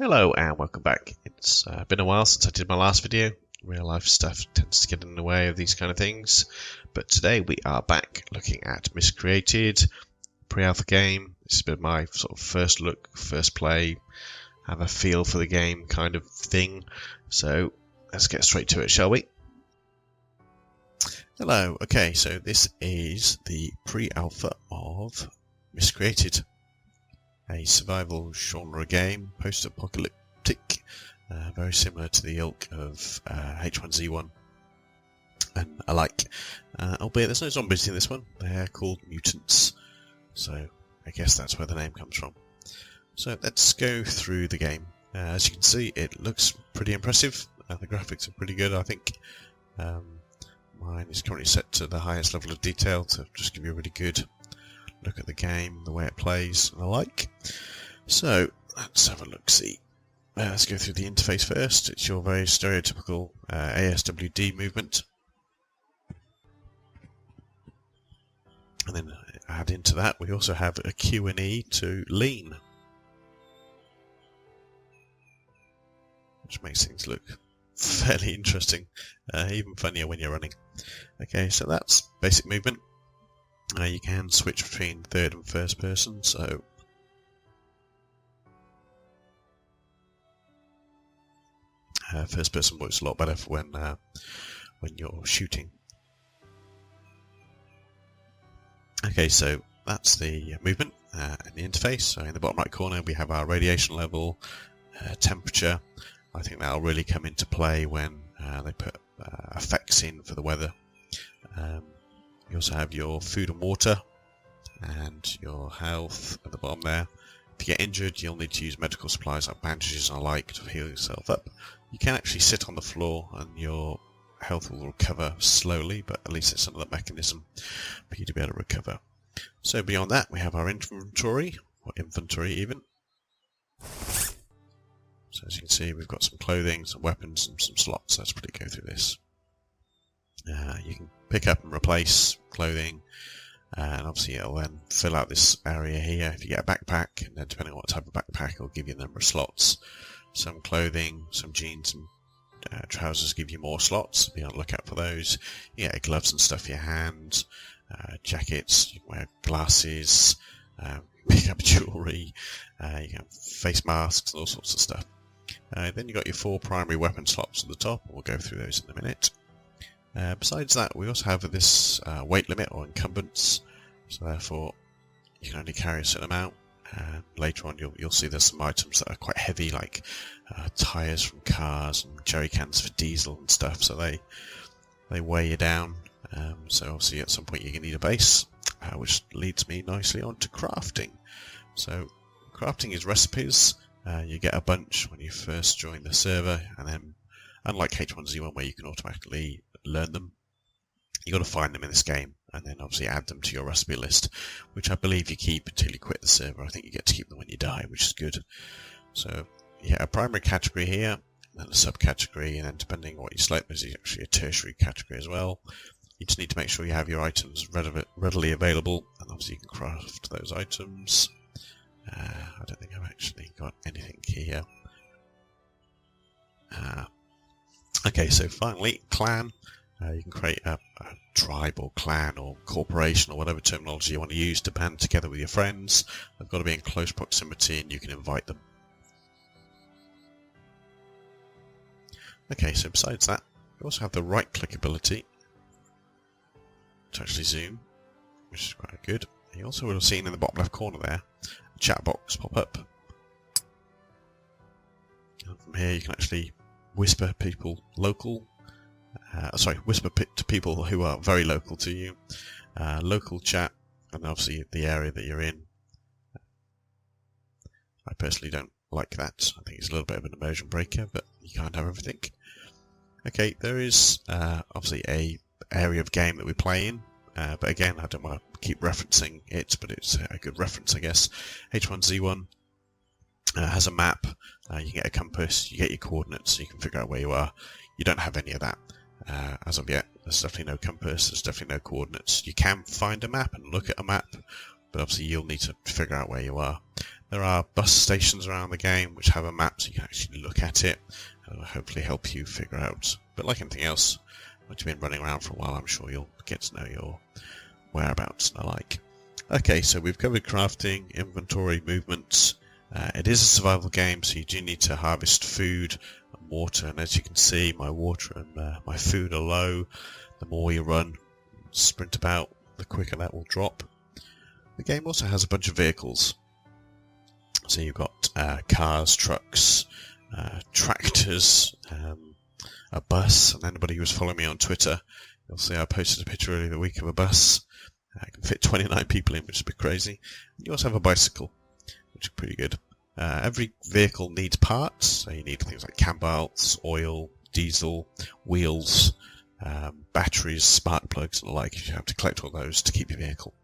Hello and welcome back. It's been a while since I did my last video. Real life stuff tends to get in the way of these kind of things. But today we are back looking at Miscreated, pre-alpha game. This has been my sort of first look, first play, have a feel for the game kind of thing. So let's get straight to it, shall we? Hello, okay, so this is the pre-alpha of Miscreated. A survival genre game, post-apocalyptic, very similar to the ilk of H1Z1 and alike, albeit there's no zombies in this one. They're called mutants, so I guess that's where the name comes from. So let's go through the game. As you can see, it looks pretty impressive. The graphics are pretty good, I think. Mine is currently set to the highest level of detail to just give you a really good look at the game, the way it plays, and the like. So let's have a look-see. Let's go through the interface first. It's your very stereotypical ASWD movement. And then add into that, we also have a Q and E to lean, which makes things look fairly interesting, even funnier when you're running. Okay, so that's basic movement. You can switch between third and first person, so first person works a lot better for when you're shooting. Okay, so that's the movement and the interface. So in the bottom right corner we have our radiation level, temperature. I think that'll really come into play when they put effects in for the weather. You also have your food and water and your health at the bottom there. If you get injured, you'll need to use medical supplies like bandages and the like to heal yourself up. You can actually sit on the floor and your health will recover slowly, but at least it's another mechanism for you to be able to recover. So beyond that, we have our inventory, or inventory even. So as you can see, we've got some clothing, some weapons, and some slots. Let's pretty go through this. You can pick up and replace clothing, and obviously it'll then fill out this area here. If you get a backpack, and then depending on what type of backpack, it'll give you a number of slots. Some clothing, some jeans and trousers give you more slots. Be on the lookout for those. You get gloves and stuff for your hands, jackets, you can wear glasses, pick up jewellery, you can have face masks and all sorts of stuff. Then you've got your 4 primary weapon slots at the top, and we'll go through those in a minute. Besides that, we also have this weight limit or encumbrance, so therefore you can only carry a certain amount. Later on you'll see there's some items that are quite heavy, like tyres from cars and jerry cans for diesel and stuff, so they weigh you down. So obviously at some point you're going to need a base, which leads me nicely on to crafting. So crafting is recipes. You get a bunch when you first join the server, and then unlike H1Z1 where you can automatically learn them, you got to find them in this game and then obviously add them to your recipe list, which I believe you keep until you quit the server. I think you get to keep them when you die, which is good. So yeah, a primary category here, then a subcategory, and then depending on what you select, there's actually a tertiary category as well. You just need to make sure you have your items readily available, and obviously you can craft those items. I don't think I've actually got anything here. Okay, so finally, clan. You can create a tribe or clan or corporation or whatever terminology you want to use to band together with your friends. They've got to be in close proximity and you can invite them. Okay, so besides that, you also have the right-click ability to actually zoom, which is quite good. You also would have seen in the bottom left corner there, a chat box pop up. And from here you can actually whisper people local. Whisper to people who are very local to you. Local chat, and obviously the area that you're in. I personally don't like that. I think it's a little bit of an immersion breaker, but you can't have everything. Okay, there is obviously a area of game that we play in, but again, I don't want to keep referencing it, but it's a good reference, I guess. H1Z1 has a map. You get a compass, you get your coordinates, so you can figure out where you are. You don't have any of that as of yet. There's definitely no compass, there's definitely no coordinates. You can find a map and look at a map, but obviously you'll need to figure out where you are. There are bus stations around the game which have a map so you can actually look at it. It will hopefully help you figure out. But like anything else, once you've been running around for a while, I'm sure you'll get to know your whereabouts and the like. Okay, so we've covered crafting, inventory, movements. It is a survival game, so you do need to harvest food and water. And as you can see, my water and my food are low. The more you run, sprint about, the quicker that will drop. The game also has a bunch of vehicles. So you've got cars, trucks, tractors, a bus, and anybody who was following me on Twitter, you'll see I posted a picture earlier the week of a bus. It can fit 29 people in, which is a bit crazy. And you also have a bicycle, which is pretty good. Every vehicle needs parts, so you need things like cam belts, oil, diesel, wheels, batteries, spark plugs, and the like. You have to collect all those to keep your vehicle.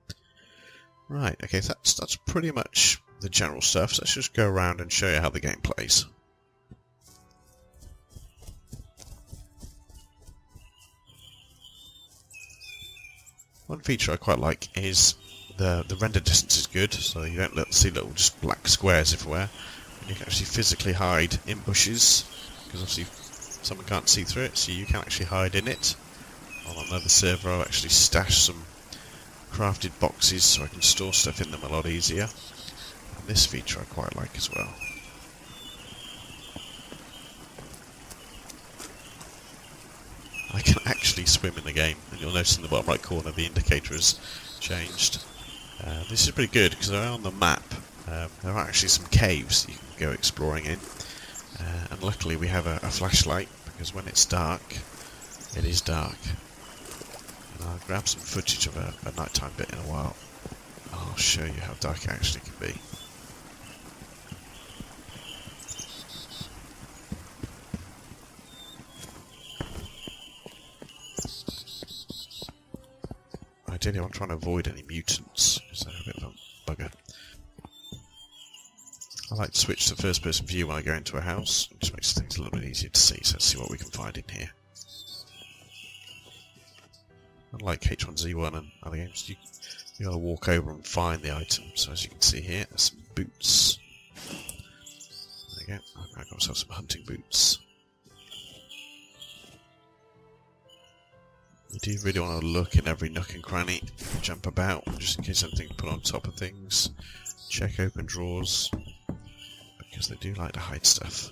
Right, okay, so that's pretty much the general stuff. So let's just go around and show you how the game plays. One feature I quite like is the render distance is good, so you don't see little just black squares everywhere. And you can actually physically hide in bushes, because obviously someone can't see through it, so you can actually hide in it. On another server I've actually stashed some crafted boxes so I can store stuff in them a lot easier. And this feature I quite like as well. I can actually swim in the game, and you'll notice in the bottom right corner the indicator has changed. This is pretty good because on the map there are actually some caves you can go exploring in, and luckily we have a flashlight, because when it's dark, it is dark. And I'll grab some footage of a nighttime bit in a while. I'll show you how dark it actually can be. Ideally I'm trying to avoid any mutants, because they're a bit of a bugger. I like to switch to first person view when I go into a house. It just makes things a little bit easier to see, so let's see what we can find in here. Unlike H1Z1 and other games, you gotta walk over and find the item. So as you can see here, there's some boots. There you go, I got myself some hunting boots. You do really want to look in every nook and cranny, jump about, just in case anything put on top of things. Check open drawers, because they do like to hide stuff.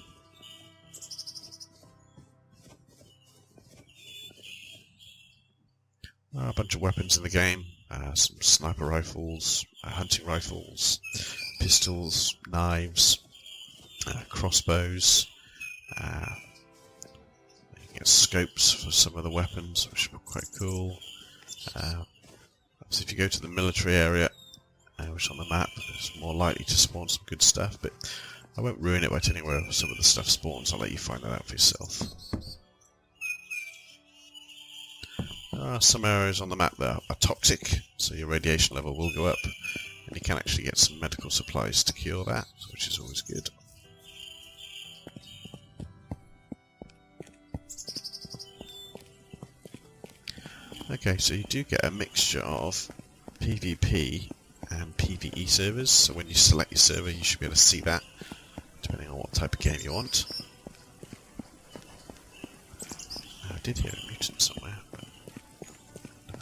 A bunch of weapons in the game, some sniper rifles, hunting rifles, pistols, knives, crossbows. You get scopes for some of the weapons, which are quite cool. So if you go to the military area, which is on the map, it's more likely to spawn some good stuff, but I won't ruin it by telling you where some of the stuff spawns. I'll let you find that out for yourself. There are some areas on the map that are toxic, so your radiation level will go up, and you can actually get some medical supplies to cure that, which is always good. Okay, so you do get a mixture of PvP and PvE servers, so when you select your server you should be able to see that, depending on what type of game you want. I did hear a mutant somewhere, but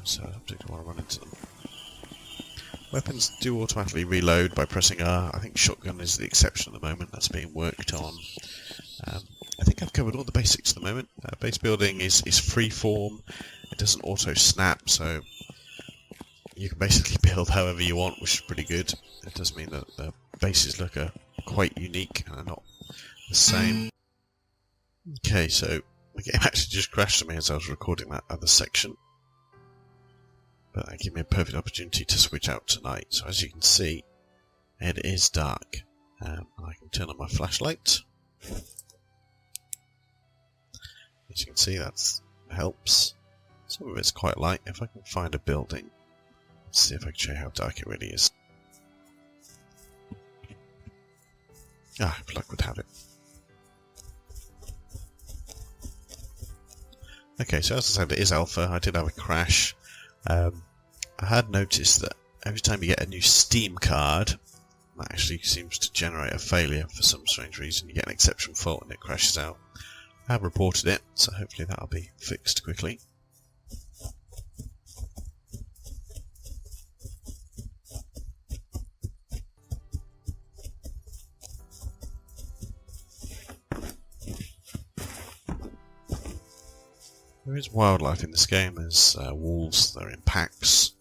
so I don't want to run into them. Weapons do automatically reload by pressing R. I think shotgun is the exception at the moment, that's being worked on. I think I've covered all the basics at the moment. Base building is free-form, it doesn't auto-snap, so you can basically build however you want, which is pretty good. It does mean that the bases look quite unique and are not the same. Okay, so the game actually just crashed on me as I was recording that other section. But that gave me a perfect opportunity to switch out tonight. So as you can see, it is dark. I can turn on my flashlight. As you can see, that helps. Some of it's quite light. If I can find a building, let's see if I can show you how dark it really is. If luck would have it. Okay, so as I said, it is alpha. I did have a crash. I had noticed that every time you get a new Steam card, that actually seems to generate a failure for some strange reason. You get an exception fault and it crashes out. I have reported it, so hopefully that'll be fixed quickly. There is wildlife in this game. There's wolves, they're in packs,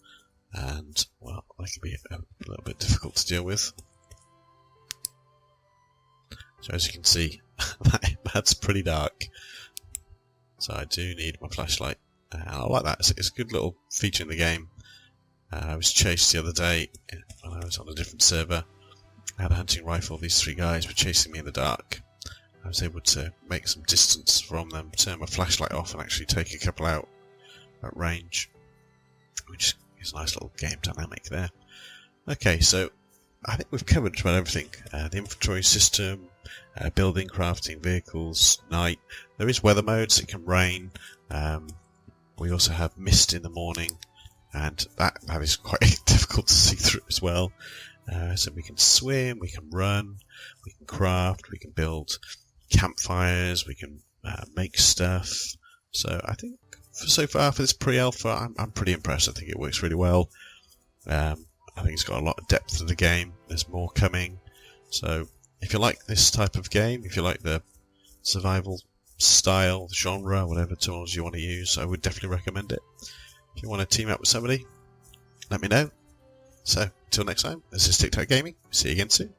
and, well, they can be a little bit difficult to deal with. So as you can see, that's pretty dark. So I do need my flashlight. I like that. It's a good little feature in the game. I was chased the other day when I was on a different server. I had a hunting rifle. These three guys were chasing me in the dark. I was able to make some distance from them, turn my flashlight off and actually take a couple out at range, which is a nice little game dynamic there. Okay, so I think we've covered about everything. The inventory system, building, crafting, vehicles, night. There is weather modes, it can rain. We also have mist in the morning, and that is quite difficult to see through as well. So we can swim, we can run, we can craft, we can build campfires, we can make stuff. So I think so far for this pre-alpha, I'm pretty impressed. I think it works really well. I think it's got a lot of depth to the game. There's more coming. So if you like this type of game, if you like the survival style, genre, whatever tools you want to use, I would definitely recommend it. If you want to team up with somebody, let me know. So until next time, this is Tic Tac Gaming. See you again soon.